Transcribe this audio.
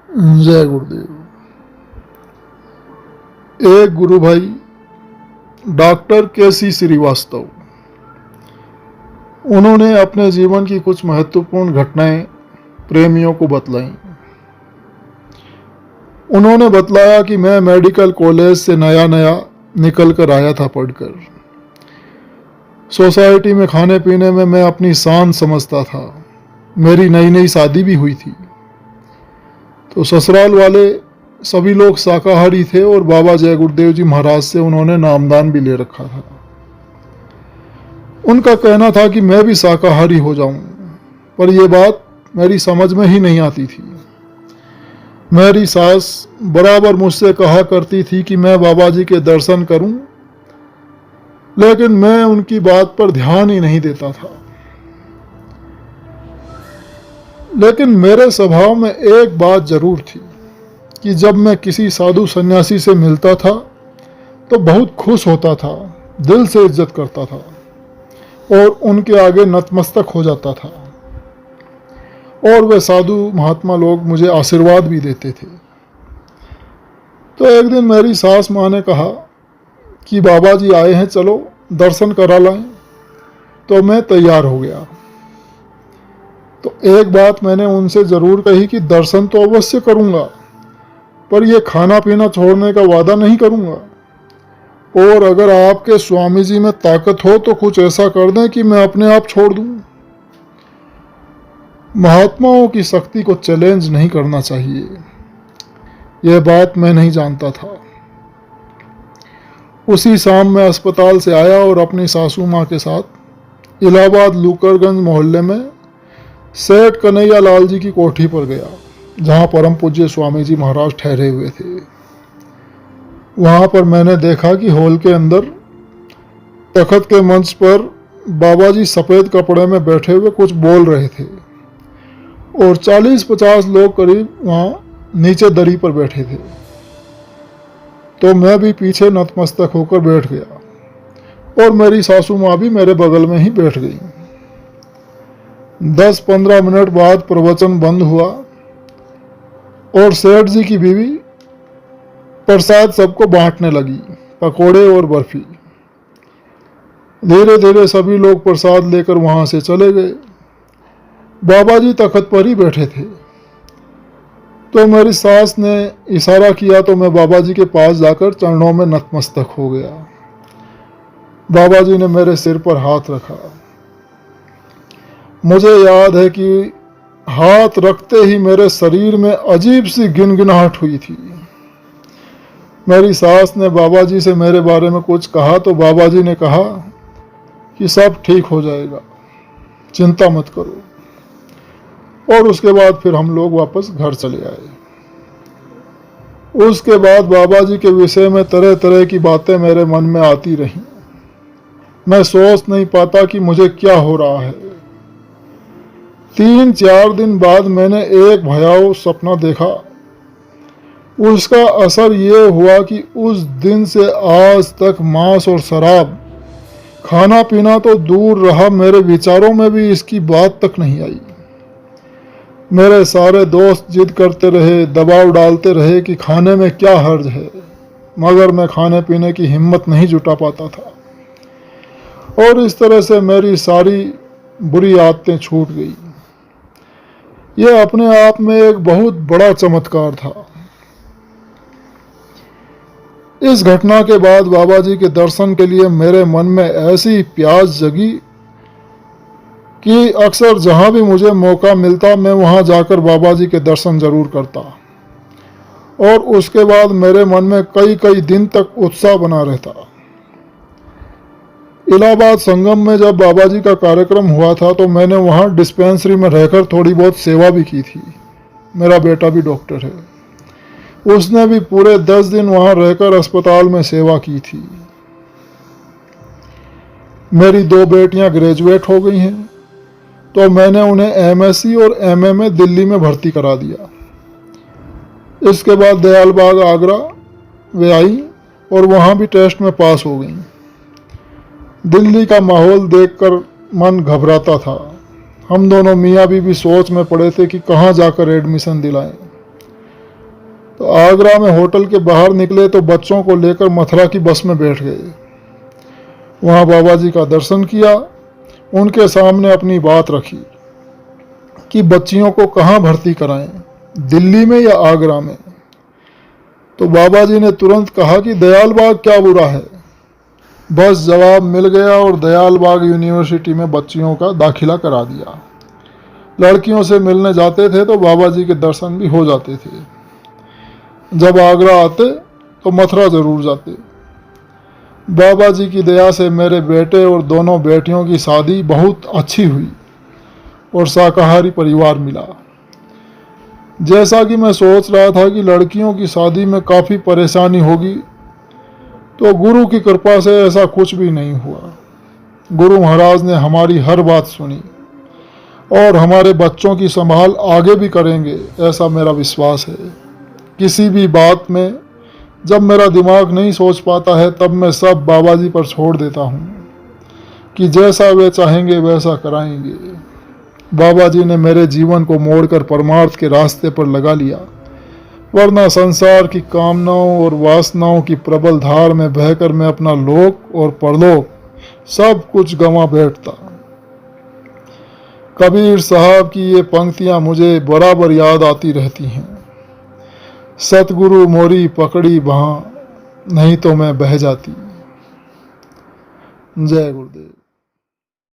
जय गुरुदेव। एक गुरु भाई डॉक्टर के.सी. श्रीवास्तव, उन्होंने अपने जीवन की कुछ महत्वपूर्ण घटनाएं प्रेमियों को बतलाई। उन्होंने बतलाया कि मैं मेडिकल कॉलेज से नया नया निकल कर आया था पढ़कर। सोसाइटी में खाने पीने में मैं अपनी शान समझता था। मेरी नई नई शादी भी हुई थी, तो ससुराल वाले सभी लोग शाकाहारी थे और बाबा जय गुरुदेव जी महाराज से उन्होंने नामदान भी ले रखा था। उनका कहना था कि मैं भी शाकाहारी हो जाऊं, पर यह बात मेरी समझ में ही नहीं आती थी। मेरी सास बराबर मुझसे कहा करती थी कि मैं बाबा जी के दर्शन करूं, लेकिन मैं उनकी बात पर ध्यान ही नहीं देता था। लेकिन मेरे स्वभाव में एक बात जरूर थी कि जब मैं किसी साधु सन्यासी से मिलता था तो बहुत खुश होता था, दिल से इज्जत करता था और उनके आगे नतमस्तक हो जाता था, और वे साधु महात्मा लोग मुझे आशीर्वाद भी देते थे। तो एक दिन मेरी सास माँ ने कहा कि बाबा जी आए हैं, चलो दर्शन करा लाएं। तो मैं तैयार हो गया। तो एक बात मैंने उनसे ज़रूर कही कि दर्शन तो अवश्य करूँगा, पर यह खाना पीना छोड़ने का वादा नहीं करूँगा, और अगर आपके स्वामी जी में ताकत हो तो कुछ ऐसा कर दें कि मैं अपने आप छोड़ दूँ। महात्माओं की शक्ति को चैलेंज नहीं करना चाहिए, यह बात मैं नहीं जानता था। उसी शाम मैं अस्पताल से आया और अपनी सासू माँ के साथ इलाहाबाद लूकरगंज मोहल्ले में सेठ कन्हैया लाल जी की कोठी पर गया, जहाँ परम पूज्य स्वामी जी महाराज ठहरे हुए थे। वहाँ पर मैंने देखा कि हॉल के अंदर तखत के मंच पर बाबा जी सफ़ेद कपड़े में बैठे हुए कुछ बोल रहे थे, और 40-50 लोग करीब वहाँ नीचे दरी पर बैठे थे। तो मैं भी पीछे नतमस्तक होकर बैठ गया, और मेरी सासू माँ भी मेरे बगल में ही बैठ गई। 10-15 मिनट बाद प्रवचन बंद हुआ और सेठ जी की बीवी प्रसाद सबको बांटने लगी, पकोड़े और बर्फी। धीरे धीरे सभी लोग प्रसाद लेकर वहां से चले गए। बाबा जी तखत पर ही बैठे थे। तो मेरी सास ने इशारा किया तो मैं बाबा जी के पास जाकर चरणों में नतमस्तक हो गया। बाबा जी ने मेरे सिर पर हाथ रखा। मुझे याद है कि हाथ रखते ही मेरे शरीर में अजीब सी गिनगिनाहट हुई थी। मेरी सास ने बाबा जी से मेरे बारे में कुछ कहा तो बाबा जी ने कहा कि सब ठीक हो जाएगा, चिंता मत करो। और उसके बाद फिर हम लोग वापस घर चले आए। उसके बाद बाबा जी के विषय में तरह तरह की बातें मेरे मन में आती रहीं। मैं सोच नहीं पाता कि मुझे क्या हो रहा है। 3-4 दिन बाद मैंने एक भयावह सपना देखा। उसका असर ये हुआ कि उस दिन से आज तक मांस और शराब, खाना पीना तो दूर रहा, मेरे विचारों में भी इसकी बात तक नहीं आई। मेरे सारे दोस्त जिद करते रहे, दबाव डालते रहे कि खाने में क्या हर्ज है, मगर मैं खाने पीने की हिम्मत नहीं जुटा पाता था, और इस तरह से मेरी सारी बुरी आदतें छूट गई। यह अपने आप में एक बहुत बड़ा चमत्कार था। इस घटना के बाद बाबा जी के दर्शन के लिए मेरे मन में ऐसी प्यास जगी कि अक्सर जहाँ भी मुझे मौका मिलता मैं वहाँ जाकर बाबा जी के दर्शन जरूर करता, और उसके बाद मेरे मन में कई कई दिन तक उत्साह बना रहता। इलाहाबाद संगम में जब बाबा जी का कार्यक्रम हुआ था तो मैंने वहाँ डिस्पेंसरी में रहकर थोड़ी बहुत सेवा भी की थी। मेरा बेटा भी डॉक्टर है, उसने भी पूरे 10 दिन वहाँ रहकर अस्पताल में सेवा की थी। मेरी 2 बेटियाँ ग्रेजुएट हो गई हैं, तो मैंने उन्हें एमएससी और एमए में दिल्ली में भर्ती करा दिया। इसके बाद दयालबाग आगरा वे आई और वहाँ भी टेस्ट में पास हो गई। दिल्ली का माहौल देखकर मन घबराता था। हम दोनों मियाँ बीवी सोच में पड़े थे कि कहाँ जाकर एडमिशन दिलाएं। तो आगरा में होटल के बाहर निकले तो बच्चों को लेकर मथुरा की बस में बैठ गए। वहाँ बाबा जी का दर्शन किया, उनके सामने अपनी बात रखी कि बच्चियों को कहाँ भर्ती कराएं, दिल्ली में या आगरा में। तो बाबा जी ने तुरंत कहा कि दयाल बाग क्या बुरा है। बस जवाब मिल गया और दयाल बाग यूनिवर्सिटी में बच्चियों का दाखिला करा दिया। लड़कियों से मिलने जाते थे तो बाबा जी के दर्शन भी हो जाते थे। जब आगरा आते तो मथुरा ज़रूर जाते। बाबा जी की दया से मेरे बेटे और दोनों बेटियों की शादी बहुत अच्छी हुई और शाकाहारी परिवार मिला। जैसा कि मैं सोच रहा था कि लड़कियों की शादी में काफ़ी परेशानी होगी, तो गुरु की कृपा से ऐसा कुछ भी नहीं हुआ। गुरु महाराज ने हमारी हर बात सुनी और हमारे बच्चों की संभाल आगे भी करेंगे, ऐसा मेरा विश्वास है। किसी भी बात में जब मेरा दिमाग नहीं सोच पाता है तब मैं सब बाबा जी पर छोड़ देता हूँ कि जैसा वे चाहेंगे वैसा कराएंगे। बाबा जी ने मेरे जीवन को मोड़कर परमार्थ के रास्ते पर लगा लिया, वरना संसार की कामनाओं और वासनाओं की प्रबल धार में बहकर मैं अपना लोक और परलोक सब कुछ गंवा बैठता। कबीर साहब की ये पंक्तियां मुझे बराबर याद आती रहती हैं। सतगुरु मोरी पकड़ी बाह, नहीं तो मैं बह जाती। जय गुरुदेव।